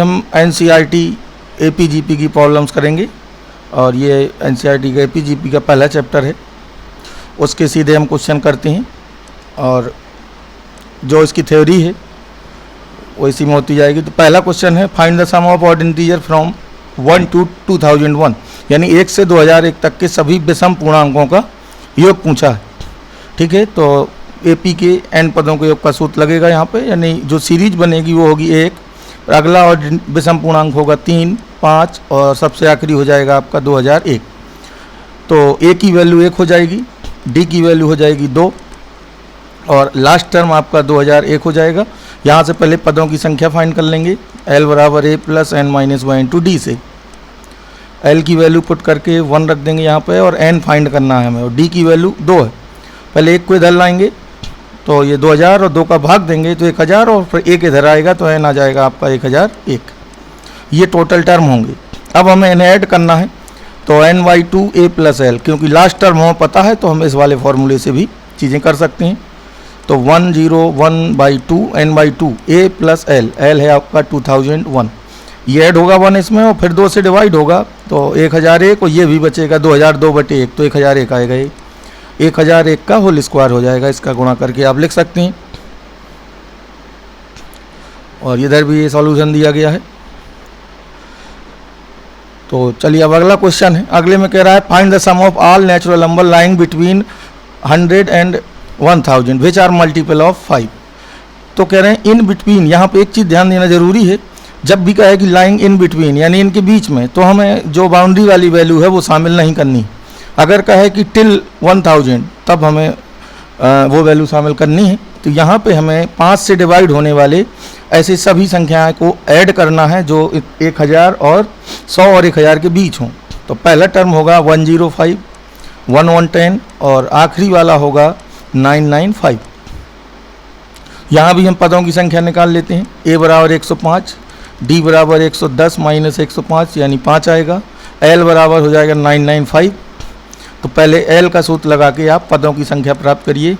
हम NCERT AP GP की problems करेंगे और ये एनसीईआरटी का एपीजीपी का पहला चैप्टर है। उसके सीधे हम क्वेश्चन करते हैं और जो इसकी थ्योरी है वो इसी में होती जाएगी। तो पहला क्वेश्चन है, find the sum of odd integer from 1 to 2001, यानी 1 से 2001 तक के सभी विषम पूर्णांकों का योग पूछा है। ठीक है, तो एपी के एन पदों के योग का सूत्र लगेगा यहाँ पे, यानी जो सीरीज बनेगी वो होगी 1, अगला और विषम पूर्णांक होगा 3, 5 और सबसे आखिरी हो जाएगा आपका 2001। तो ए की वैल्यू 1 हो जाएगी, डी की वैल्यू हो जाएगी 2 और लास्ट टर्म आपका 2001 हो जाएगा। यहाँ से पहले पदों की संख्या फाइंड कर लेंगे, एल बराबर A plus N minus 1 into D से। एल की वैल्यू पुट करके 1 रख देंगे यहाँ पे और एन फाइंड करना है हमें, और डी की वैल्यू 2 है। पहले 1 को इधर लाएंगे तो ये 2000 और 2 का भाग देंगे तो 1000 और फिर 1 इधर आएगा तो एन आ जाएगा आपका 1001। ये टोटल टर्म होंगे। अब हमें इन्हें ऐड करना है तो n/2 a प्लस एल, क्योंकि लास्ट टर्म हमें पता है तो हम इस वाले फॉर्मूले से भी चीज़ें कर सकते हैं। तो 101/2 n/2 a plus L, L है आपका 2001, ये ऐड होगा 1 इसमें और फिर 2 से डिवाइड होगा तो 1001 और ये भी बचेगा 2002/1 तो 1001 आएगा। ये 1001 का होल स्क्वायर हो जाएगा, इसका गुणा करके आप लिख सकते हैं। और इधर भी ये सॉल्यूशन दिया गया है। तो चलिए अब अगला क्वेश्चन है। अगले में कह रहा है, find the sum of all natural number lying between 100 and 1000 which are multiple of 5। तो कह रहे हैं इन बिटवीन, यहाँ पे एक चीज़ ध्यान देना जरूरी है, जब भी कहे कि लाइंग इन बिटवीन यानी इनके बीच में, तो हमें जो बाउंड्री वाली वैल्यू है वो शामिल नहीं करनी। अगर कहे कि टिल 1000 तब हमें वो वैल्यू शामिल करनी है। तो यहाँ पे हमें 5 से डिवाइड होने वाले ऐसे सभी संख्याएं को ऐड करना है जो 1000 और 100 और 1000 के बीच हों। तो पहला टर्म होगा 105, 1110 और आखिरी वाला होगा 995। यहाँ भी हम पदों की संख्या निकाल लेते हैं। ए बराबर 105, डी बराबर 110 माइनस 105 यानी 5 आएगा, एल बराबर हो जाएगा 995। तो पहले एल का सूत्र लगा के आप पदों की संख्या प्राप्त करिए।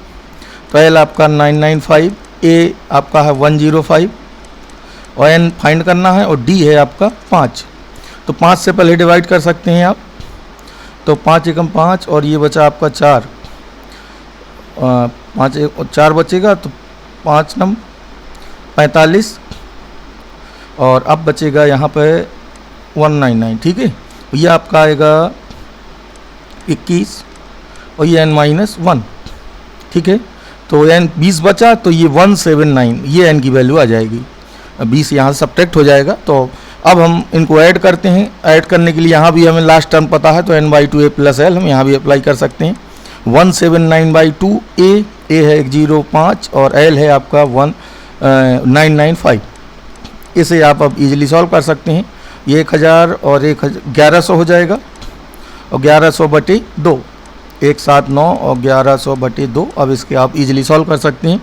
तो एल आपका 995, ए आपका है 105 और एन फाइंड करना है और डी है आपका 5। तो 5 से पहले डिवाइड कर सकते हैं आप, तो 5 एकम 5 और ये बचा आपका 4, 5 और 4 बचेगा तो 5 नम 45 और अब बचेगा यहाँ पे 199। ठीक है, ये आपका आएगा 21 और ये n-1। ठीक है, तो n 20 बचा तो ये 179, ये n की वैल्यू आ जाएगी। 20 यहाँ से सब्ट्रैक्ट हो जाएगा। तो अब हम इनको ऐड करते हैं। ऐड करने के लिए यहाँ भी हमें लास्ट टर्म पता है तो n/2 a प्लस एल हम यहाँ भी अप्लाई कर सकते हैं। 179/2 a है 105 और l है आपका 995। इसे आप अब इजीली सॉल्व कर सकते हैं। ये 1000 और 1100 हो जाएगा और 1100/2, 179 और 1100/2। अब इसके आप इजीली सॉल्व कर सकते हैं।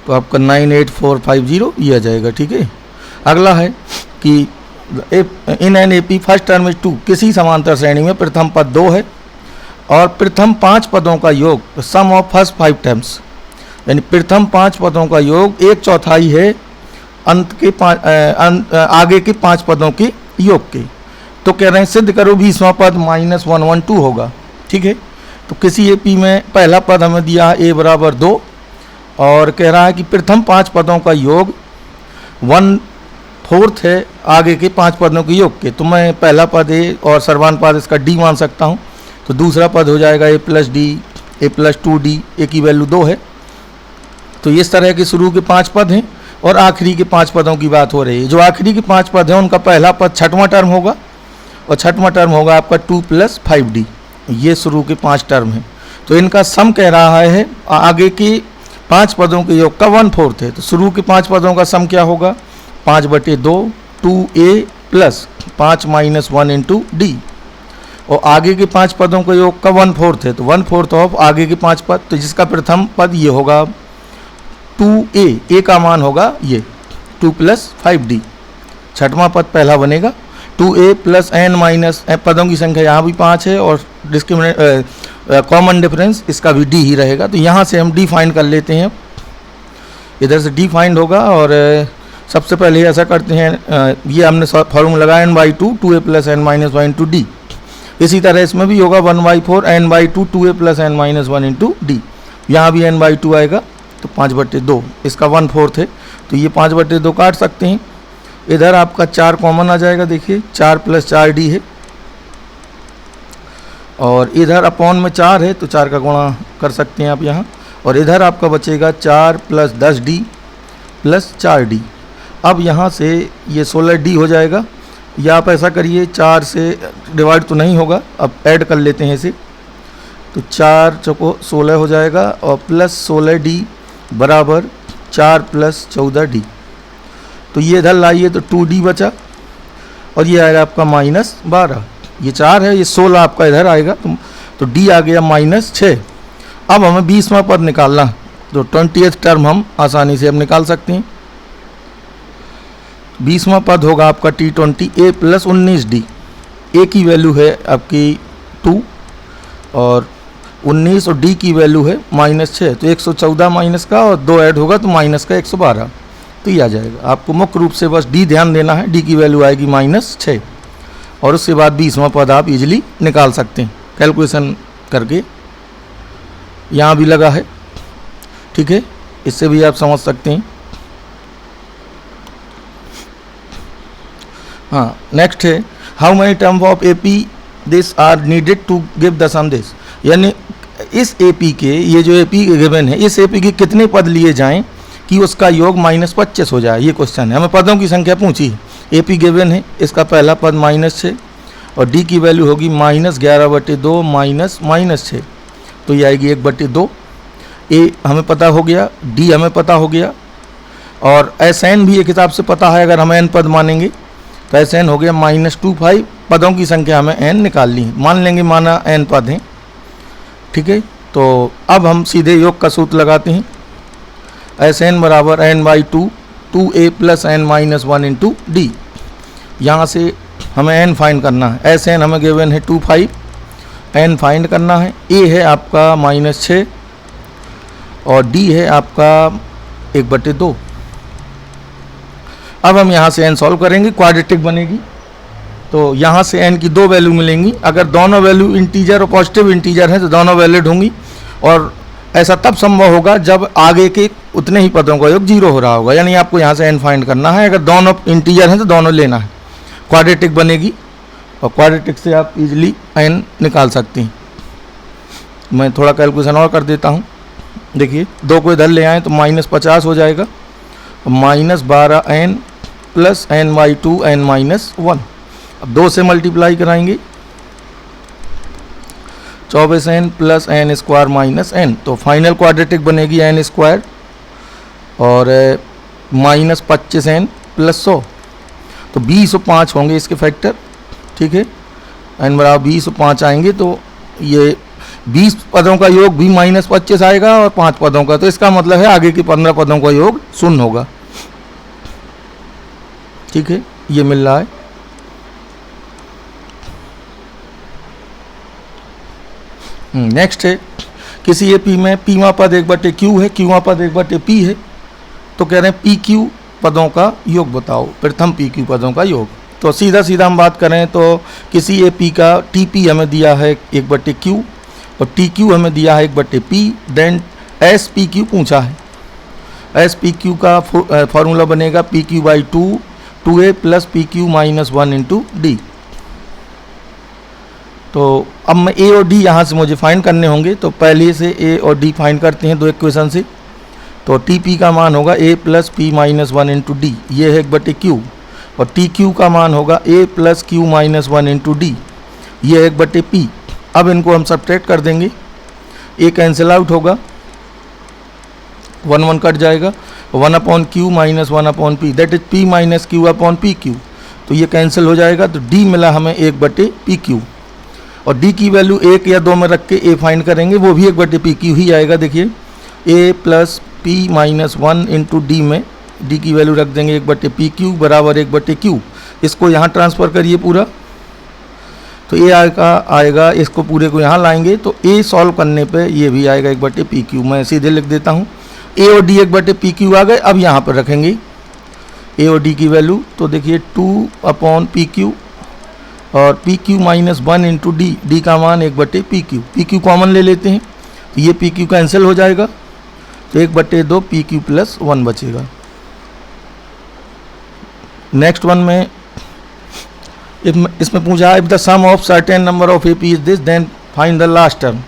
तो आपका 98450 ये आ जाएगा। ठीक है, अगला है कि in an AP first term is 2, किसी समांतर श्रेणी में प्रथम पद 2 है और प्रथम 5 पदों का योग सम ऑफ फर्स्ट 5 टर्म्स, यानी प्रथम 5 पदों का योग 1/4 है अंत के आगे के 5 पदों के योग के। तो कह रहे हैं सिद्ध करो 20वां पद -112 होगा। ठीक है, तो किसी एपी में पहला पद हमें दिया है a बराबर 2 और कह रहा है कि प्रथम 5 पदों का योग 1/4 है आगे के 5 पदों के योग के। तो मैं पहला पद a और सर्वान पद इसका d मान सकता हूँ। तो दूसरा पद हो जाएगा a plus D, a plus 2d, a की वैल्यू 2 है। तो इस तरह के शुरू के 5 पद हैं और आखिरी के 5 पदों की बात हो रही है। जो आखिरी के 5 पद हैं उनका पहला पद 6वां टर्म होगा और 6वां टर्म होगा आपका 2 + 5d। ये शुरू के 5 टर्म हैं। तो इनका सम कह रहा है आगे के 5 पदों के योग का 1/4 है। तो शुरू के 5 पदों का सम क्या होगा, 5/2 2a प्लस 5 - 1 इंटू डी, और आगे के 5 पदों के योग का 1/4 है। तो 1/4 ऑफ आगे के 5 पद, तो जिसका प्रथम पद ये होगा 2a, a का मान होगा ये 2 + 5d। 6वां पद पहला बनेगा 2a प्लस n माइनस पदों की संख्या यहाँ भी 5 है और डिस्क्रिमिनेट कॉमन डिफरेंस इसका भी d ही रहेगा। तो यहाँ से हम d फाइंड कर लेते हैं। इधर से डी फाइंड होगा। और सबसे पहले ऐसा करते हैं, ये हमने फॉर्मूला लगाया n/2 2a plus n minus 1 into d. इसी तरह इसमें भी होगा 1/4 n/2 2a plus n minus 1 into D. यहाँ भी n/2 आएगा तो 5/2, इसका 1/4 है तो ये 5/2 काट सकते हैं। इधर आपका 4 कॉमन आ जाएगा, देखिए 4 प्लस 4d है, और इधर अपॉन में 4 है तो 4 का गुणा कर सकते हैं आप यहाँ। और इधर आपका बचेगा 4 प्लस 10d प्लस 4d। अब यहाँ से ये 16d हो जाएगा, या आप ऐसा करिए 4 से डिवाइड तो नहीं होगा, अब ऐड कर लेते हैं इसे, तो 4 चौको 16 हो जाएगा और प्लस 16d बराबर 4 प्लस 14d। तो ये इधर लाइए तो 2d बचा, और ये आएगा आपका -12। ये 4 है, ये 16 आपका इधर आएगा, तो d आ गया -6। अब हमें 20वां पद निकालना, तो 20th टर्म हम आसानी से अब निकाल सकते हैं। 20वां पद होगा आपका T20 a plus 19d। a की वैल्यू है आपकी 2 और 19 और d की वैल्यू है -6, तो 114 माइनस का और 2 ऐड होगा तो माइनस का 112, तो ये आ जाएगा। आपको मुख्य रूप से बस d ध्यान देना है, d की वैल्यू आएगी -6, और उसके बाद 20वां पद आप इजीली निकाल सकते हैं कैलकुलेशन करके। यहाँ भी लगा है, ठीक है, इससे भी आप समझ सकते हैं। हाँ, नेक्स्ट है how many term of A P this are needed to give the sum this, यानी इस ए पी के, ये जो ए पी गिवन है, इस ए पी के कितने पद लिए जाएं कि उसका योग -25 हो जाए, ये क्वेश्चन है। हमें पदों की संख्या पूछी है, ए पी गिवन है, इसका पहला पद -6 और डी की वैल्यू होगी -11/2 -6, तो ये आएगी 1/2। ए हमें पता हो गया, डी हमें पता हो गया, और एस एन भी एक हिसाब से पता है अगर हमें एन पद मानेंगे, तो एस एन हो गया -25। पदों की संख्या हमें एन निकालनी है, मान लेंगे माना एन पद हैं, ठीक है। तो अब हम सीधे योग का सूत्र लगाते हैं, एस एन बराबर n/2 2a plus n minus 1 into D. यहाँ से हमें n फाइंड करना है, एस एन हमें गिवन है 25, n फाइंड करना है। a है आपका -6 और d है आपका 1/2। अब हम यहाँ से n सॉल्व करेंगे, क्वाड्रेटिक बनेगी, तो यहाँ से n की 2 वैल्यू मिलेंगी। अगर दोनों वैल्यू इंटीजर और पॉजिटिव इंटीजर हैं तो दोनों वैलिड होंगी, और ऐसा तब संभव होगा जब आगे के उतने ही पदों का योग 0 हो रहा होगा, यानी आपको यहाँ से n फाइंड करना है। अगर दोनों इंटीजर हैं तो दोनों लेना है, क्वाड्रेटिक बनेगी, और क्वाड्रेटिक से आप इजीली n निकाल सकते हैं। मैं थोड़ा कैलकुलेशन और कर देता हूँ, देखिए 2 को इधर ले आएँ तो -50 हो जाएगा, -12n प्लस n/2 n-1। अब 2 से मल्टीप्लाई कराएंगे, 24n plus n square minus n, तो फाइनल क्वाड्रेटिक बनेगी n² और -25n प्लस 100, तो 20 और 5 होंगे इसके फैक्टर, ठीक है। n बराबर 20 और 5 आएंगे, तो ये 20 पदों का योग भी -25 आएगा और 5 पदों का, तो इसका मतलब है आगे के 15 पदों का योग 0 होगा, ठीक है। ये मिल रहा है। नेक्स्ट है, किसी ए पी में पीवा पद 1/q है, क्यूवा पद 1/p है, तो कह रहे हैं पी क्यू पदों का योग बताओ, प्रथम पी क्यू पदों का योग। तो सीधा सीधा हम बात करें तो किसी ए पी का टी पी हमें दिया है 1/q और टी क्यू हमें दिया है 1/p, then S P Q पूछा है। एस पी क्यू का फॉर्मूला बनेगा PQ/2 2a plus PQ minus 1 into d. तो अब मैं ए और डी यहाँ से मुझे फाइंड करने होंगे, तो पहले से ए और डी फाइंड करते हैं 2 इक्वेशन से। तो टी पी का मान होगा a plus P minus 1 into D, ये है 1/q, और टी क्यू का मान होगा a plus q minus 1 into D, ये है 1/p। अब इनको हम सब्ट्रैक्ट कर देंगे, a कैंसिल आउट होगा, 1 1 कट जाएगा, 1/q minus 1/p, that is p minus q/pq, तो ये कैंसिल हो जाएगा। तो d मिला हमें 1/pq, और d की वैल्यू 1 या 2 में रख के a फाइंड करेंगे, वो भी 1/pq ही आएगा। देखिए a plus p minus 1 into D में d की वैल्यू रख देंगे 1/pq बराबर 1/q। इसको यहाँ ट्रांसफ़र करिए पूरा, तो a आएगा, इसको पूरे को यहाँ लाएंगे तो a सॉल्व करने पे ये भी आएगा 1/pq। मैं सीधे लिख देता हूँ, ए और डी 1/PQ आ गए। अब यहाँ पर रखेंगे ए और डी की वैल्यू, तो देखिए 2/PQ और PQ minus 1 into D, D का मान 1/PQ, PQ कॉमन ले लेते हैं तो ये PQ कैंसिल हो जाएगा, तो 1/2 PQ प्लस 1 बचेगा। नेक्स्ट वन में इसमें पूछा है if the sum of certain number of AP is this then find the last term,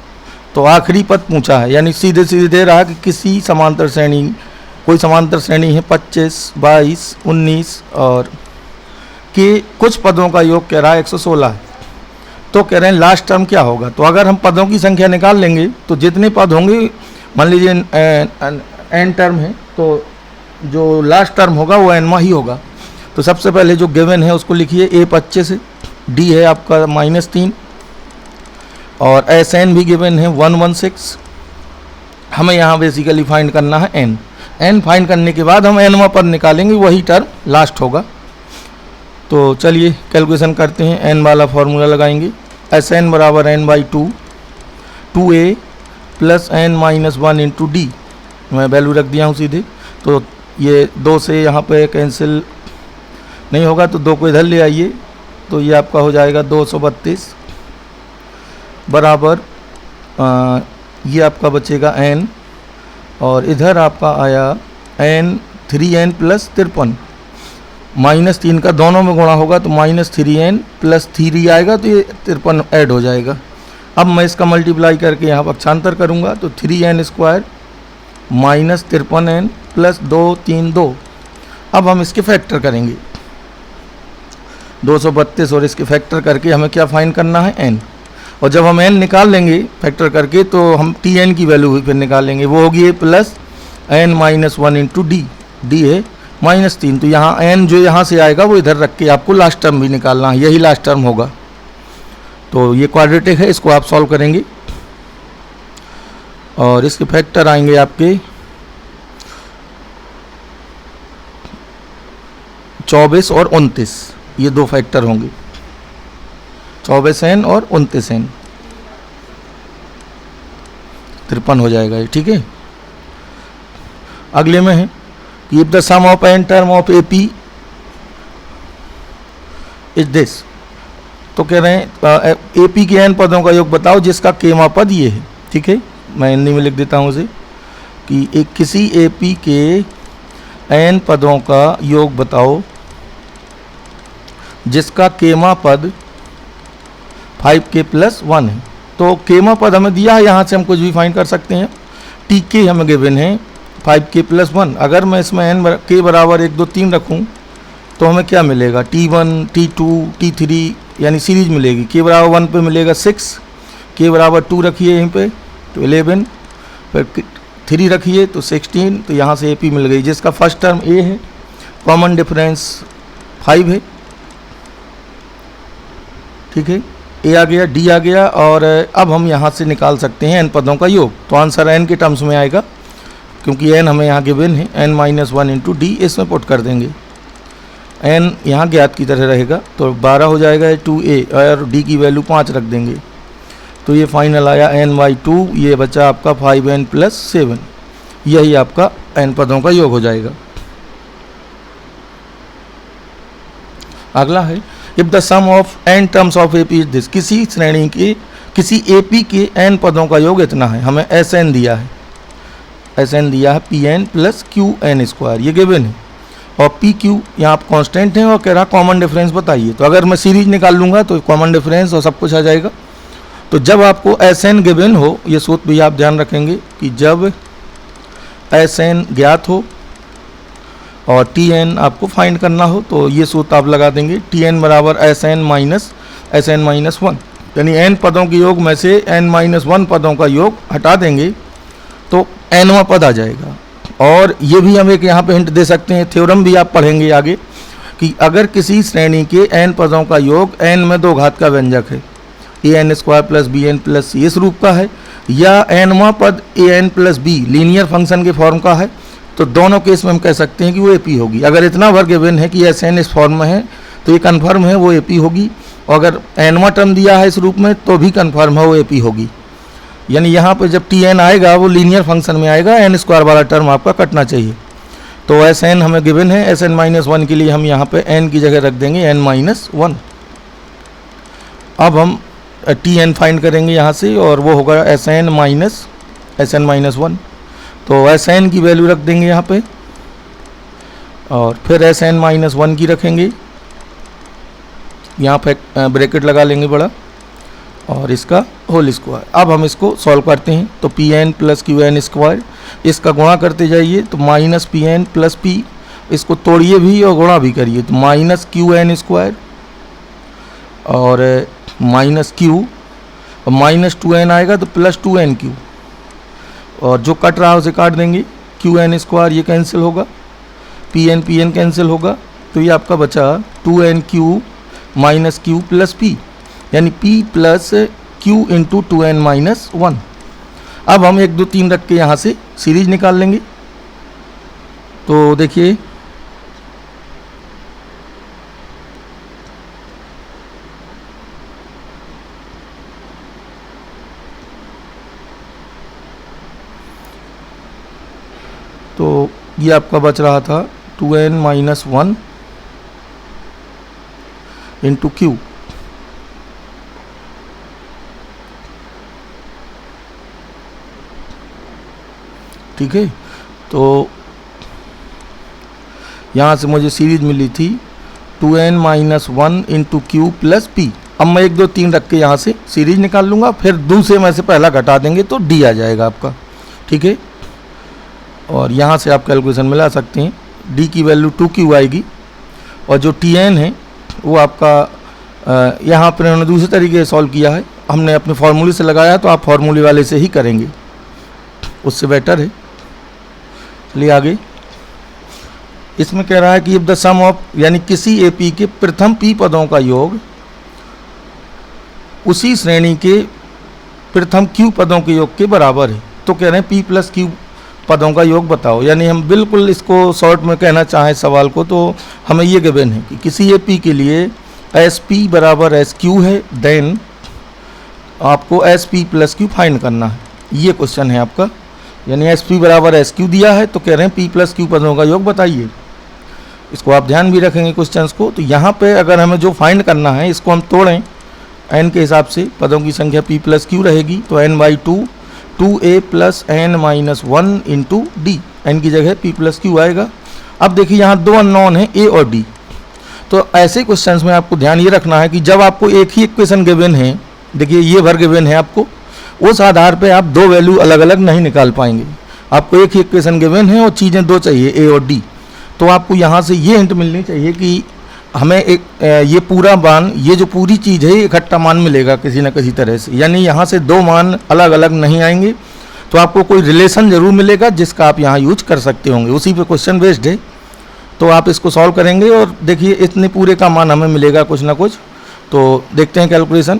तो आखिरी पद पूछा है, यानी सीधे सीधे दे रहा है कि किसी समांतर श्रेणी, कोई समांतर श्रेणी है 25, 22, 19 और के कुछ पदों का योग कह रहा है 116 है, तो कह रहे हैं लास्ट टर्म क्या होगा। तो अगर हम पदों की संख्या निकाल लेंगे तो जितने पद होंगे, मान लीजिए n टर्म है, तो जो लास्ट टर्म होगा वो n ही होगा। तो सबसे पहले जो गिवन है उसको लिखिए, a 25 है, d है आपका -3 और SN भी गिवन है 116। हमें यहाँ बेसिकली फाइंड करना है n फाइंड करने के बाद हम nवां पद निकालेंगे, वही टर्म लास्ट होगा। तो चलिए कैलकुलेशन करते हैं, n वाला फॉर्मूला लगाएंगे, SN बराबर n/2, 2a plus n minus 1 into D, मैं वैल्यू रख दिया हूँ सीधे, तो ये 2 से यहाँ पे कैंसिल नहीं होगा तो 2 को इधर ले आइए, तो ये आपका हो जाएगा 232 बराबर ये आपका बचेगा n और इधर आपका आया n 3n प्लस 53, -3 का दोनों में गुणा होगा तो -3n प्लस 3 आएगा, तो ये 53 ऐड हो जाएगा। अब मैं इसका मल्टीप्लाई करके यहाँ पक्षांतर करूँगा तो 3n square minus 53n plus 232। अब हम इसके फैक्टर करेंगे 232 और इसके फैक्टर करके हमें क्या फाइंड करना है n, और जब हम n निकाल लेंगे फैक्टर करके तो हम tn की वैल्यू फिर निकालेंगे, वो होगी plus n minus 1 into D, D है -3, तो यहाँ n जो यहाँ से आएगा वो इधर रख के आपको लास्ट टर्म भी निकालना है, यही लास्ट टर्म होगा। तो ये क्वाड्रेटिक है, इसको आप सॉल्व करेंगे और इसके फैक्टर आएंगे आपके 24 और 29, ये 2 फैक्टर होंगे, 24n और 29n, 53 हो जाएगा ये, ठीक है। अगले में है कि if the sum of n term of AP is this, तो कह रहे हैं AP के n पदों का योग बताओ जिसका केमा पद ये है, ठीक है। मैं हिंदी में लिख देता हूँ उसे कि एक किसी AP के n पदों का योग बताओ जिसका केमा पद 5k प्लस 1 है। तो केमा पद हमें दिया है, यहाँ से हम कुछ भी फाइंड कर सकते हैं। TK हमें गिवन है 5k प्लस 1, अगर मैं इसमें n k बराबर 1 2 3 रखूँ तो हमें क्या मिलेगा, T1 T2 T3 यानी सीरीज मिलेगी। k बराबर 1 पे मिलेगा 6, k बराबर 2 रखिए यहीं पे तो 11, फिर 3 रखिए तो 16, तो यहाँ से AP मिल गई जिसका फर्स्ट टर्म A है, कॉमन डिफरेंस 5 है, ठीक है। A आ गया, D आ गया और अब हम यहाँ से निकाल सकते हैं n पदों का योग, तो आंसर n के टर्म्स में आएगा क्योंकि n हमें यहाँ गिवन है, n माइनस 1 इंटू डी, इसमें पुट कर देंगे, n यहाँ ज्ञात की तरह रहेगा तो 12 हो जाएगा 2a और d की वैल्यू 5 रख देंगे, तो ये फाइनल आया n/2, ये बचा आपका 5n प्लस 7, यही आपका n पदों का योग हो जाएगा। अगला है if the sum of n terms of AP is this, किसी श्रेणी के किसी AP के n पदों का योग इतना है, हमें SN दिया है, SN दिया है PN प्लस QN स्क्वायर, ये गिवन है, और PQ यहाँ आप कांस्टेंट हैं और कह रहा कॉमन डिफरेंस बताइए। तो अगर मैं सीरीज निकाल लूँगा तो कॉमन डिफरेंस और सब कुछ आ जाएगा। तो जब आपको SN गिवन हो, ये सूत्र भी आप ध्यान रखेंगे कि जब SN ज्ञात हो और TN आपको फाइंड करना हो तो ये सूत्र आप लगा देंगे, TN बराबर SN माइनस 1, यानी n पदों के योग में से n माइनस 1 पदों का योग हटा देंगे तो nवां पद आ जाएगा। और ये भी हम एक यहाँ पे हिंट दे सकते हैं, थ्योरम भी आप पढ़ेंगे आगे, कि अगर किसी श्रेणी के n पदों का योग n में 2 घात का व्यंजक है, an square plus bn plus c इस रूप का है, या nवां पद an plus b linear function के फॉर्म का है, तो दोनों केस में हम कह सकते हैं कि वो AP होगी। अगर इतना वर्ग गिवन है कि SN इस फॉर्म में है तो ये कन्फर्म है वो AP होगी, और अगर nवां टर्म दिया है इस रूप में तो भी कन्फर्म है वो AP होगी। यानी यहाँ पे जब टी एन आएगा वो लीनियर फंक्शन में आएगा, एन स्क्वायर वाला टर्म आपका कटना चाहिए। तो एस एन हमें गिवन है, एस एन माइनस वन के लिए हम यहाँ पे एन की जगह रख देंगे एन माइनस वन। अब हम टी एन फाइंड करेंगे यहाँ से और वो होगा एस एन माइनस वन। तो एस एन की वैल्यू रख देंगे यहाँ पे और फिर एस एन माइनस वन की रखेंगे, यहाँ पे ब्रैकेट लगा लेंगे बड़ा और इसका होल स्क्वायर। अब हम इसको सॉल्व करते हैं। तो P N plus Q N square, इसका गुणा करते जाइए तो minus P N plus P, इसको तोड़िए भी और गुणा भी करिए तो माइनस क्यू एन स्क्वायर और माइनस क्यू और माइनस टू एन आएगा तो प्लस टू एन क्यू, और जो कट रहा है उसे काट देंगे, क्यू एन स्क्वायर ये कैंसिल होगा, पी एन कैंसिल होगा, तो ये आपका बचा two n q minus q plus p, यानी p plus q into two n minus one. अब हम 1 2 3 रख के यहाँ से सीरीज निकाल लेंगे। तो देखिए तो ये आपका बच रहा था two n minus one into q, ठीक है। तो यहाँ से मुझे सीरीज मिली थी two n minus one into q plus p. अब मैं 1 2 3 रख के यहाँ से सीरीज निकाल लूँगा, फिर दूसरे में से पहला घटा देंगे तो डी आ जाएगा आपका, ठीक है। और यहाँ से आप कैलकुलेशन मिला सकते हैं, डी की वैल्यू 2q आएगी और जो टी एन है वो आपका यहाँ पर उन्होंने दूसरे तरीके से सॉल्व किया है, हमने अपने फार्मूले से लगाया, तो आप फार्मूले वाले से ही करेंगे, उससे बेटर है। चलिए आगे, इसमें कह रहा है कि इफ द सम ऑफ, यानी किसी एपी के प्रथम पी पदों का योग उसी श्रेणी के प्रथम क्यू पदों के योग के बराबर है। तो कह रहे हैं पी प्लस क्यू पदों का योग बताओ, यानी हम बिल्कुल इसको शॉर्ट में कहना चाहें सवाल को तो हमें ये गिवन है कि किसी एपी के लिए एस पी बराबर एस क्यू है, देन आपको S P plus Q find करना है, ये क्वेश्चन है आपका। यानी एस पी बराबर एस क्यू दिया है तो कह रहे हैं पी प्लस क्यू पदों का योग बताइए। इसको आप ध्यान भी रखेंगे क्वेश्चंस को। तो यहाँ पे अगर हमें जो फाइंड करना है इसको हम तोड़ें एन के हिसाब से, पदों की संख्या पी प्लस क्यू रहेगी तो n by two, two a plus N minus one into d, n की जगह पी प्लस क्यू आएगा। अब देखिए यहाँ 2 अननोन है ए और डी, तो ऐसे क्वेश्चंस में आपको ध्यान ये रखना है कि जब आपको एक ही इक्वेशन गिवन है, देखिए ये भर गिवन है आपको, उस आधार पे आप 2 वैल्यू अलग अलग नहीं निकाल पाएंगे। आपको एक ही इक्वेशन गिवन है और चीज़ें 2 चाहिए ए और डी, तो आपको यहाँ से ये हिंट मिलनी चाहिए कि हमें एक ये पूरा मान, ये जो पूरी चीज़ है इकट्ठा मान मिलेगा किसी न किसी तरह से, यानी यहाँ से 2 मान अलग अलग नहीं आएंगे, तो आपको कोई रिलेशन ज़रूर मिलेगा जिसका आप यहाँ यूज कर सकते होंगे, उसी पे क्वेश्चन बेस्ड है। तो आप इसको सॉल्व करेंगे और देखिए इतने पूरे का मान हमें मिलेगा कुछ ना कुछ। तो देखते हैं कैलकुलेशन।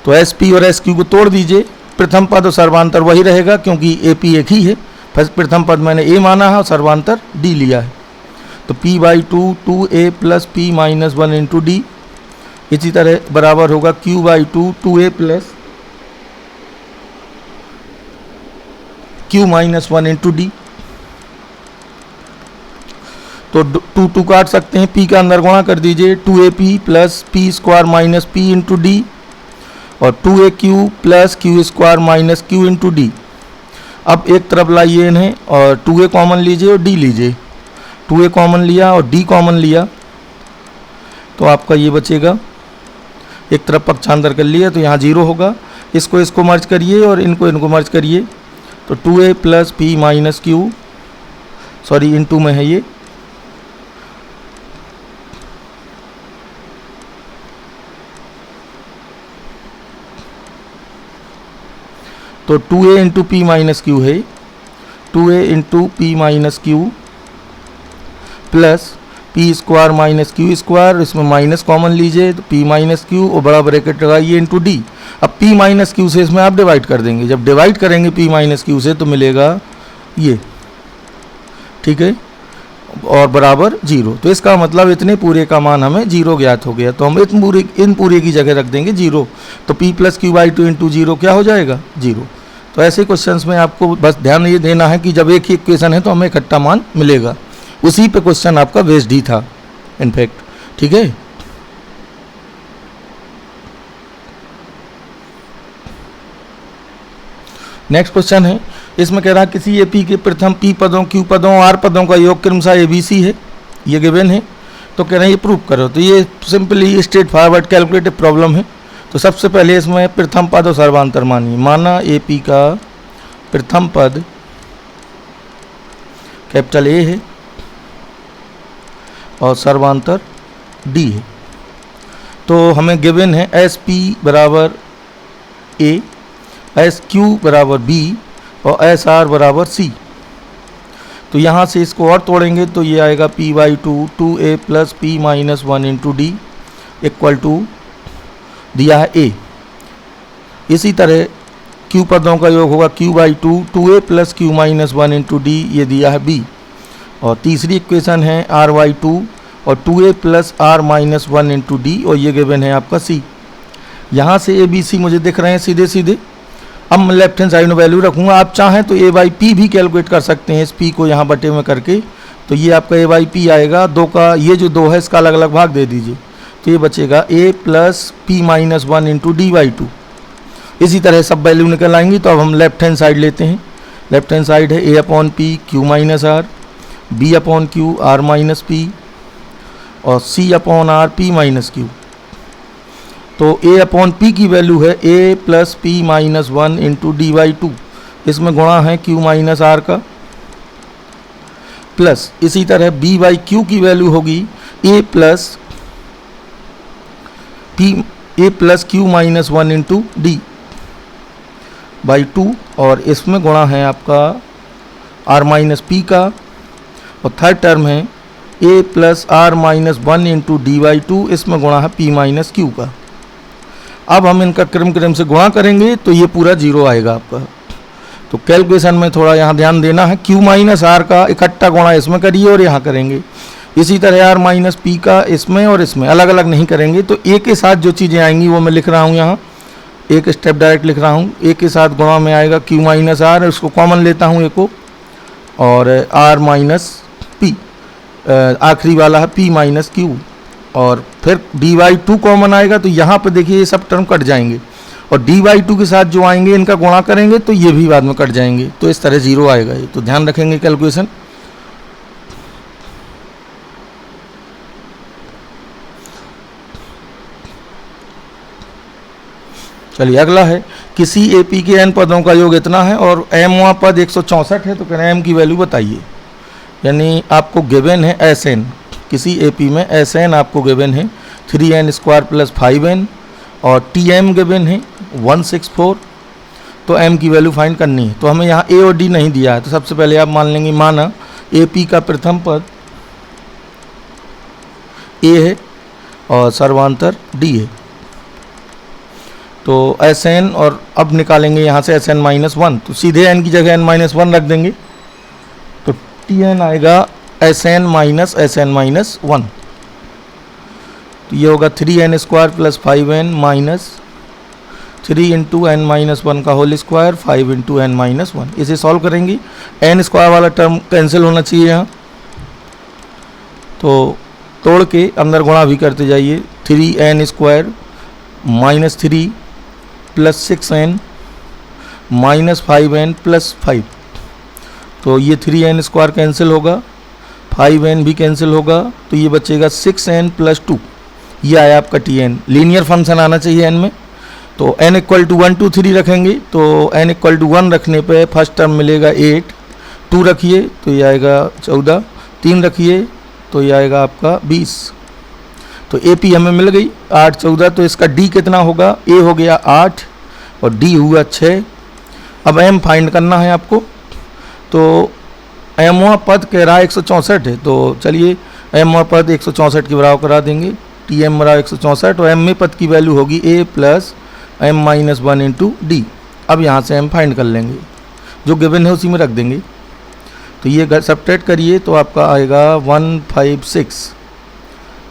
तो एस पी और एस क्यू को तोड़ दीजिए, प्रथम पद और सर्वांतर वही रहेगा क्योंकि ए पी एक ही है, प्रथम पद मैंने ए माना है और सर्वांतर डी लिया है। तो p by two, two a plus P minus one into d, इसी तरह बराबर होगा q by two, two a plus q minus one into d. तो 2 2 काट सकते हैं, p का अंदर गुणा कर दीजिए, 2ap plus P square minus P into d और 2aq plus Q square minus Q into d. अब एक तरफ लाइए इन्हें और 2a कॉमन लीजिए और d लीजिए, 2a कॉमन लिया और d कॉमन लिया तो आपका ये बचेगा, एक तरफ पक्षांतर कर लिया तो यहाँ 0 होगा, इसको मर्ज करिए और इनको मर्ज करिए तो 2a plus P minus Q, sorry into में है ये, तो 2a into P minus Q है, 2a into P minus q plus P square minus Q square, इसमें माइनस कॉमन लीजिए तो पी माइनस क्यू और बड़ा ब्रैकेट लगाइए इंटू डी। अब पी माइनस क्यू से इसमें आप डिवाइड कर देंगे, जब डिवाइड करेंगे पी माइनस क्यू से तो मिलेगा ये, ठीक है। और बराबर 0। तो इसका मतलब इतने पूरे का मान हमें 0 ज्ञात हो गया, तो हम इन पूरे की जगह रख देंगे 0। तो p plus Q by 2 into 0 क्या हो जाएगा 0। तो ऐसे क्वेश्चंस में आपको बस ध्यान ये देना है कि जब एक ही इक्वेशन है तो हमें इकट्ठा मान मिलेगा। उसी पे क्वेश्चन आपका बेस्ड ही था इनफैक्ट, ठीक है। नेक्स्ट क्वेश्चन है, इसमें कह रहा है किसी एपी के प्रथम पी पदों, क्यू पदों, आर पदों का योग क्रमशः एबीसी है, ये गिवन है। तो कह रहे हैं ये प्रूव करो। तो ये simply straight forward calculative problem है। तो सबसे पहले इसमें प्रथम पद और सर्वांतर मानिए। माना एपी का प्रथम पद कैपिटल ए है और सर्वांतर डी है। तो हमें गिवन है एस पी बराबर ए, एस क्यू बराबर बी और एस आर बराबर सी। तो यहाँ से इसको और तोड़ेंगे तो ये आएगा p by 2 a plus P minus 1 into d equal to दिया है ए। इसी तरह क्यू पदों का योग होगा Q by 2 a plus Q minus 1 into D, ये दिया है बी। और तीसरी इक्वेशन है आर बाई 2 और 2a plus are minus 1 into d और ये गिवन है आपका सी। यहाँ से ए बी सी मुझे दिख रहे हैं सीधे सीधे। अब मैं लेफ्ट हैंड साइड में वैल्यू रखूँगा। आप चाहें तो ए बाई पी भी कैलकुलेट कर सकते हैं, इस पी को यहाँ बटे में करके। तो ये आपका ए बाई पी आएगा, दो का ये जो 2 है इसका अलग अलग भाग दे दीजिए। तो ये बचेगा A plus P minus 1 into D by 2। इसी तरह सब वैल्यू निकल आएंगी। तो अब हम लेफ्ट हैंड साइड लेते हैं। लेफ्ट हैंड साइड है A upon P Q minus R, B upon Q R minus P और C upon R P minus Q. तो ए अपॉन पी की वैल्यू है A plus P minus 1 into D by 2। इसमें गुणा है Q minus R का, plus इसी तरह बी बाई क्यू की वैल्यू होगी ए plus Q minus 1 into D by 2 और इसमें गुणा है आपका आर माइनस पी का। और थर्ड टर्म है A plus are minus 1 into D by 2, इसमें गुणा है पी माइनस क्यू का। अब हम इनका क्रम से गुणा करेंगे तो ये पूरा 0 आएगा आपका। तो कैलकुलेशन में थोड़ा यहाँ ध्यान देना है, क्यू माइनस आर का इकट्ठा गुणा इसमें करिए और यहाँ करेंगे। इसी तरह आर माइनस पी का इसमें और इसमें अलग अलग नहीं करेंगे। तो ए के साथ जो चीज़ें आएंगी वो मैं लिख रहा हूँ यहाँ, एक स्टेप डायरेक्ट लिख रहा हूँ। ए के साथ गुणा में आएगा क्यू माइनस आर, उसको कॉमन लेता हूँ ए को, और आर माइनस पी आखिरी वाला है पी माइनस क्यू। और फिर डी बाई 2 कॉमन आएगा तो यहाँ पर देखिए ये सब टर्म कट जाएंगे और डी बाई 2 के साथ जो आएंगे इनका गुणा करेंगे तो ये भी बाद में कट जाएंगे। तो इस तरह 0 आएगा ये, तो ध्यान रखेंगे कैलकुलेशन। चलिए अगला है, किसी एपी के एन पदों का योग इतना है और एमवा पद 164 है। तो कह रहे हैं एम की वैल्यू बताइए। यानी आपको गिवन है एस एन, किसी एपी में एस एन आपको गिवन है 3n स्क्वायर प्लस 5n और टी एम गिवन है 164। तो एम की वैल्यू फाइंड करनी है। तो हमें यहाँ ए और डी नहीं दिया है। तो सबसे पहले आप मान लेंगे, माना एपी का प्रथम पद ए है और सर्वांतर डी है। तो एस एन और अब निकालेंगे यहाँ से एस एन माइनस 1। तो सीधे एन की जगह एन माइनस 1 रख देंगे। तो टी एन आएगा एस एन माइनस 1। तो ये होगा 3n square plus 5n minus 3 into n minus 1 का whole square 5 into n minus 1। इसे सॉल्व करेंगे, एन स्क्वायर वाला टर्म कैंसिल होना चाहिए यहाँ। तो तोड़ के अंदर गुणा भी करते जाइए, 3n square minus 3 plus 6n minus 5n plus 5। तो ये 3n स्क्वायर कैंसिल होगा, 5n भी कैंसिल होगा। तो ये बचेगा 6n प्लस 2। ये आया आपका tn। लीनियर फंक्शन आना चाहिए n में। तो n इक्वल टू 1 2 3 रखेंगे। तो n इक्वल टू 1 रखने पे फर्स्ट टर्म मिलेगा 8, 2 रखिए तो ये आएगा 14, 3 रखिए तो ये आएगा आपका 20। तो ए पी हमें मिल गई 8 14। तो इसका डी कितना होगा, ए हो गया 8 और डी हुआ 6। अब एम फाइंड करना है आपको। तो एमवा पद कह रहा है 164 है। तो चलिए एमवा पद 164 के बराबर करा देंगे। टी एम बराबर 164 और एम में पद की वैल्यू होगी ए plus m minus 1 into d. अब यहाँ से एम फाइंड कर लेंगे, जो गिवन है उसी में रख देंगे। तो तो ये सब्ट्रैक्ट करिए तो आपका आएगा 156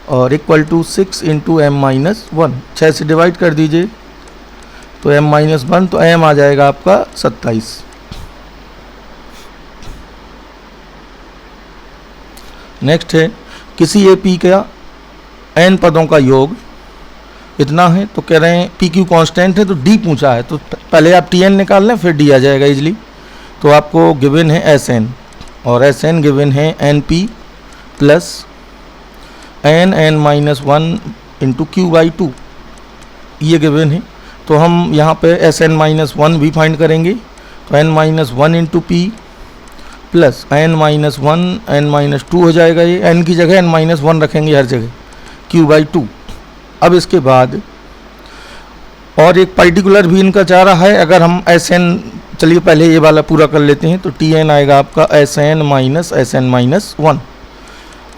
और equal to 6 into m minus 1, 6 से डिवाइड कर दीजिए तो m माइनस 1, तो m आ जाएगा आपका 27। नेक्स्ट है किसी AP का n पदों का योग इतना है, तो कह रहे हैं PQ कांस्टेंट है तो D पूछा है, तो पहले आप TN निकाल लें फिर D आ जाएगा इजली। तो आपको गिवन है SN और SN गिवन है NP plus n minus 1 into Q/2, ये गिवन है। तो हम यहाँ पे SN माइनस 1 भी फाइंड करेंगे, तो n minus 1 into P plus n minus 1 n minus 2 हो जाएगा। ये n की जगह n माइनस 1 रखेंगे हर जगह, Q/2। अब इसके बाद और एक पर्टिकुलर भी इनका चाह रहा है, अगर हम SN, चलिए पहले ये वाला पूरा कर लेते हैं, तो TN आएगा आपका SN माइनस SN माइनस 1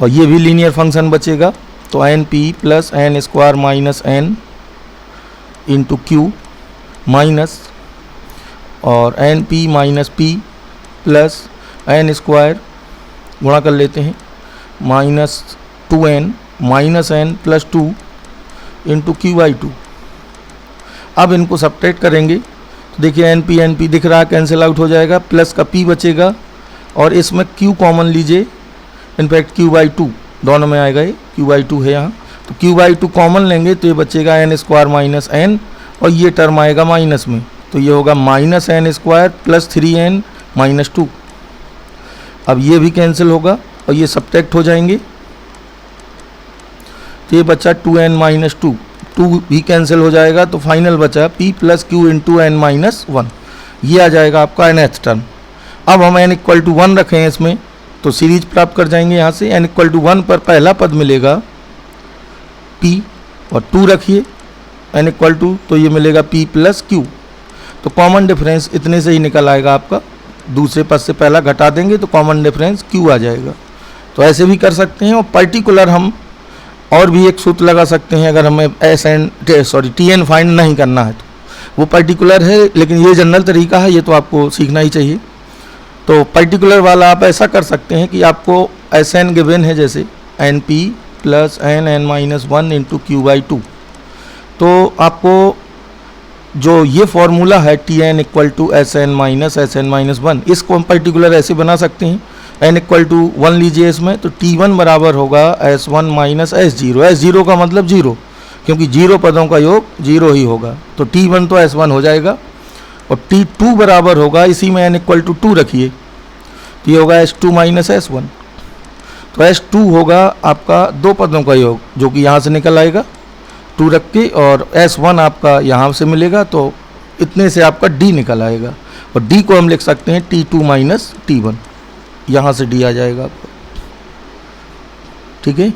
और ये भी लीनियर फंक्शन बचेगा। तो NP plus n square minus n into Q minus और NP minus P plus n square गुणा कर लेते हैं minus 2n minus n plus 2 into Q/2। अब इनको सब्ट्रैक्ट करेंगे तो देखिए NP दिख रहा है, कैंसिल आउट हो जाएगा, प्लस का P बचेगा और इसमें Q कॉमन लीजिए, इनफैक्ट Q/2 दोनों में आएगा, ये Q/2 है यहाँ, तो Q/2 कॉमन लेंगे तो ये बचेगा n स्क्वायर माइनस n और ये टर्म आएगा माइनस में, तो ये होगा minus n square plus 3n minus 2। अब ये भी कैंसिल होगा और ये सब्ट्रैक्ट हो जाएंगे, तो ये बचा 2n माइनस 2 भी कैंसिल हो जाएगा, तो फाइनल बचा P plus Q into n minus 1, ये आ जाएगा आपका nth टर्म। अब हम n इक्वल टू 1 रखें इसमें तो सीरीज प्राप्त कर जाएंगे यहाँ से। n इक्वल टू 1 पर पहला पद मिलेगा P और 2 रखिए n इक्वल टू, तो ये मिलेगा P प्लस Q, तो कॉमन डिफरेंस इतने से ही निकल आएगा आपका, दूसरे पद से पहला घटा देंगे तो कॉमन डिफरेंस Q आ जाएगा। तो ऐसे भी कर सकते हैं और पर्टिकुलर हम और भी एक सूत्र लगा सकते हैं, अगर हमें TN फाइंड नहीं करना है तो वो पर्टिकुलर है, लेकिन ये जनरल तरीका है, ये तो आपको सीखना ही चाहिए। तो पर्टिकुलर वाला आप ऐसा कर सकते हैं कि आपको SN गिवन है जैसे NP plus n minus 1 into Q/2, तो आपको जो ये फॉर्मूला है TN equal to SN minus 1, इसको हम पर्टिकुलर ऐसे बना सकते हैं, n इक्वल टू 1 लीजिए इसमें, तो T1 बराबर होगा S1 माइनस S0, S0 का मतलब 0, क्योंकि 0 पदों का योग 0 ही होगा, तो T1 तो S1 हो जाएगा और T2 बराबर होगा, इसी में n इक्वल टू 2 रखिए, तो ये होगा S2 माइनस S1, तो S2 होगा आपका 2 पदों का योग जो कि यहाँ से निकल आएगा 2 रख के, और S1 आपका यहाँ से मिलेगा, तो इतने से आपका D निकल आएगा और D को हम लिख सकते हैं T2 माइनस T1, यहाँ से D आ जाएगा आपको, ठीक है।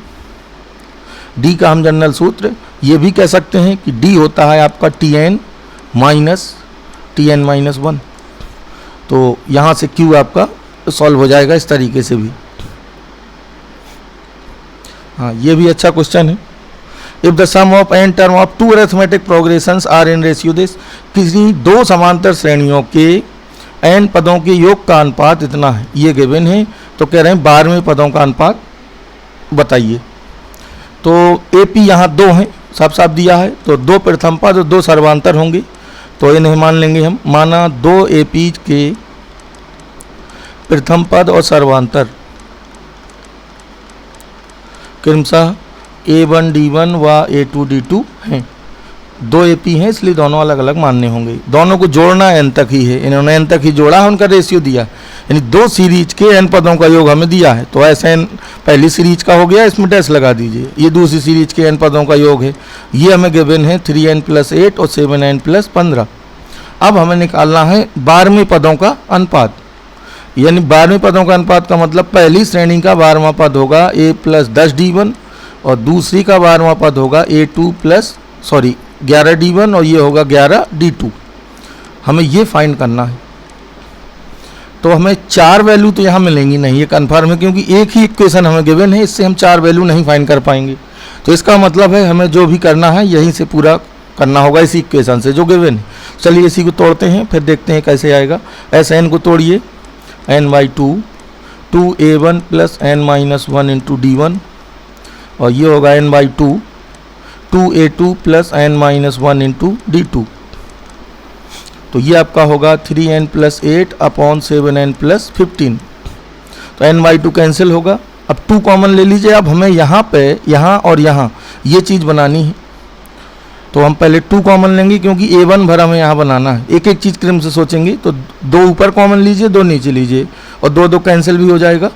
D का हम जनरल सूत्र ये भी कह सकते हैं कि D होता है आपका TN माइनस TN माइनस 1, तो यहाँ से Q आपका सॉल्व हो जाएगा इस तरीके से भी। हाँ, ये भी अच्छा क्वेश्चन है। If the sum of n term of 2 arithmetic progressions are in ratio this, किसी 2 समांतर श्रेणियों के n पदों के योग का अनुपात इतना है, ये गिवन है, तो कह रहे हैं 12वें पदों का अनुपात बताइए। तो AP यहाँ 2 हैं, साफ साफ दिया है, तो 2 प्रथम पद और 2 सर्वांतर होंगे, तो इन्हें मान लेंगे हम। माना 2 AP के प्रथम पद और सर्वांतर क्रमशः A1 D1 व A2 D2 हैं, 2 AP हैं, इसलिए दोनों अलग अलग मानने होंगे। दोनों को जोड़ना n तक ही है, इन्होंने n तक ही जोड़ा है, उनका रेशियो दिया, यानी 2 सीरीज के n पदों का योग हमें दिया है, तो SN पहली सीरीज का हो गया, इसमें डैश लगा दीजिए। ये दूसरी सीरीज के n पदों का योग है, ये हमें गिवन है 3n प्लस 8 और 7n प्लस 15। अब हमें निकालना है 12वें पदों का अनुपात, यानी 12वें पदों का अनुपात का मतलब पहली श्रेणी का 12वां पद होगा A प्लस 10 D1 और दूसरी का 12वां पद होगा A2 प्लस 11 D1 और ये होगा 11 D2। हमें ये फाइंड करना है, तो हमें 4 वैल्यू तो यहाँ मिलेंगी नहीं, ये कन्फर्म है, क्योंकि एक ही इक्वेशन हमें गिवन है, इससे हम 4 वैल्यू नहीं फाइंड कर पाएंगे। तो इसका मतलब है हमें जो भी करना है यहीं से पूरा करना होगा, इसी इक्वेशन से जो गिवन है। चलिए इसी को तोड़ते हैं, फिर देखते हैं कैसे आएगा। SN को तोड़िए, n/2 2a1 plus n-1 into d1, और ये होगा n/2 2a2 plus n-1 into d2। तो ये आपका होगा 3n plus 8 upon 7n plus 15। तो n/2 कैंसिल होगा। अब 2 कॉमन ले लीजिए। अब हमें यहाँ पे यहाँ और यहाँ ये चीज़ बनानी है, तो हम पहले 2 कॉमन लेंगे क्योंकि a1 भर हमें यहाँ बनाना है। एक एक चीज़ क्रम से सोचेंगे। तो 2 ऊपर कॉमन लीजिए, 2 नीचे लीजिए, और 2 कैंसिल भी हो जाएगा।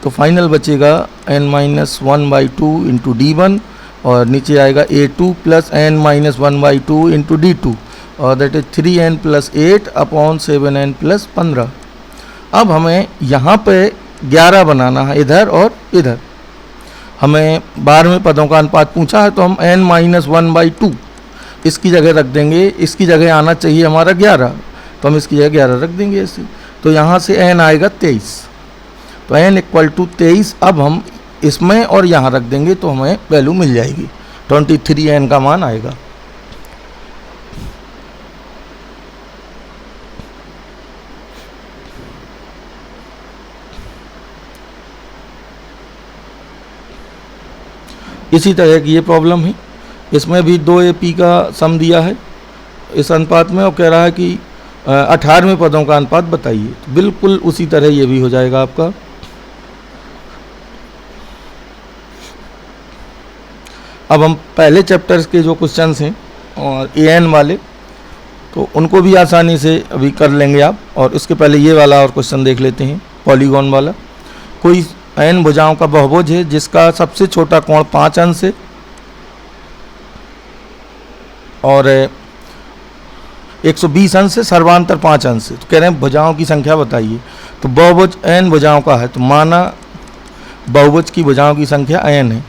तो फाइनल बचेगा n-1/2 इंटू d1, और नीचे आएगा a2 plus n-1/2 into d2, और that is 3n plus 8 upon 7n plus 15। अब हमें यहाँ पे 11 बनाना है, इधर और इधर। हमें 12वें पदों का अनुपात पूछा है, तो हम n-1/2 इसकी जगह रख देंगे। इसकी जगह आना चाहिए हमारा 11, तो हम इसकी जगह 11 रख देंगे ऐसे। तो यहाँ से n आएगा 23, तो n इक्वल टू 23। अब हम इसमें और यहाँ रख देंगे तो हमें वैल्यू मिल जाएगी, 23n का मान आएगा। इसी तरह की ये प्रॉब्लम है। इसमें भी 2AP का सम दिया है इस अनुपात में, और कह रहा है कि 18वें पदों का अनुपात बताइए। तो बिल्कुल उसी तरह ये भी हो जाएगा आपका। अब हम पहले चैप्टर्स के जो क्वेश्चंस हैं और AN वाले, तो उनको भी आसानी से अभी कर लेंगे आप। और इसके पहले ये वाला और क्वेश्चन देख लेते हैं, पॉलीगॉन वाला। कोई n भुजाओं का बहुभुज है जिसका सबसे छोटा कोण 5 अंश है और 120 अंश से सर्वांतर 5 अंश है। तो कह रहे हैं भुजाओं की संख्या बताइए। तो बहुभुज n भुजाओं का है, तो माना बहुभुज की भुजाओं की संख्या n है।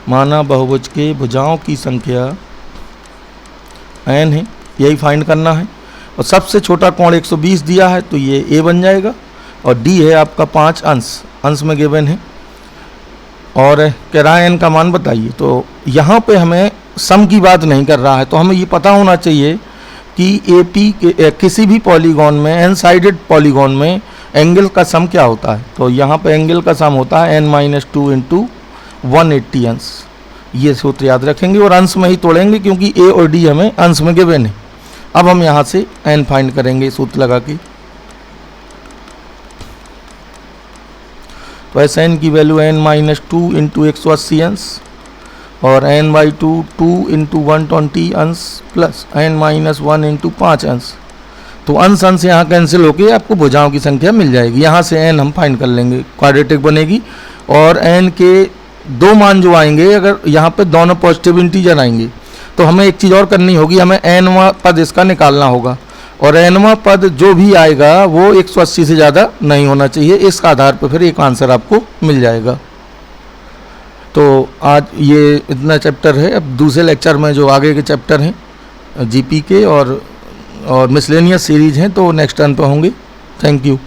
माना बहुभुज के भुजाओं की संख्या n है, यही फाइंड करना है। और सबसे छोटा कोण 120 दिया है, तो ये a बन जाएगा। और d है आपका 5 अंश में गिवन है, और कह रहा है n का मान बताइए। तो यहाँ पे हमें सम की बात नहीं कर रहा है, तो हमें ये पता होना चाहिए कि AP के किसी भी पॉलीगॉन में, n साइडेड पॉलीगॉन में एंगल का सम क्या होता है। तो यहाँ पे एंगल का सम होता है n-2 इंटू 180 अंश। ये सूत्र याद रखेंगे और अंश में ही तोड़ेंगे क्योंकि a और d हमें अंश में गिवन है। अब हम यहाँ से n फाइंड करेंगे सूत्र लगा के। तो ऐसे n की वैल्यू n-2 इंटू 180 अंश, और n/2 2 इंटू 120 अंश प्लस n-1 इंटू 5 अंश। तो अंश यहाँ कैंसिल होके आपको भुजाओं की संख्या मिल जाएगी। यहाँ से n हम फाइंड कर लेंगे, क्वाड्रेटिक बनेगी। और n के 2 मान जो आएंगे, अगर यहाँ पे दोनों पॉजिटिव इंटीजर आएंगे, तो हमें एक चीज़ और करनी होगी, हमें nवां पद इसका निकालना होगा। और nवां पद जो भी आएगा वो 180 से ज़्यादा नहीं होना चाहिए। इस आधार पर फिर एक आंसर आपको मिल जाएगा। तो आज ये इतना चैप्टर है। अब दूसरे लेक्चर में जो आगे के चैप्टर हैं GP के और मिसलेनियस सीरीज हैं, तो नेक्स्ट टर्न पर होंगे। Thank you.